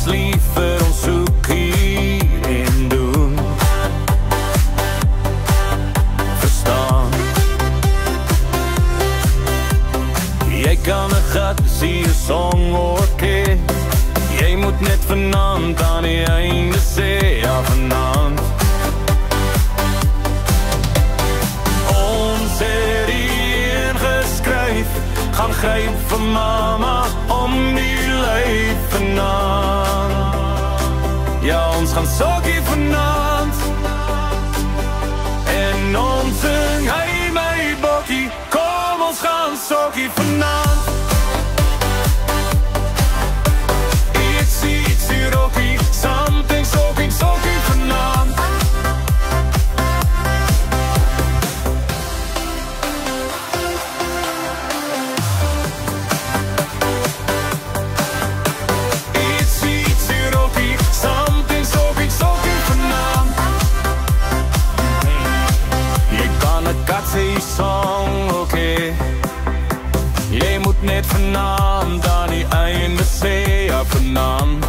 lief vir ons soek hier en doen. Verstaan? Jy kan 'n gat sien 'n song oorke. Jy moet net vanaand aan die einde sê, ja vanaand. Ons het hier ingeskryf, gaan gryp vir mama om die lyf vanaand. Ja, ons gaan sokkie vanaand. En ons sing, hey my bokkie, kom ons gaan sokkie vanaand. Ietsie rokkie, something sokkie vanaand. Ietsie rokkie, something sokkie vanaand. Jy kan 'n kat sê song, oké. Jy moet net vanaand aan die einde sê, ja vanaand.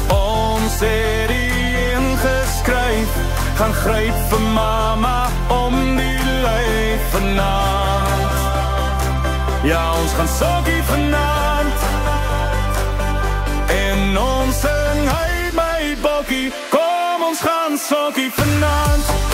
Ons het die ingeskryf, gaan gryp vir mama om die lyf vanaand. Ja, ons gaan sokkie vanaand. En ons sing, hey my bokkie, kom ons gaan sokkie vanaand.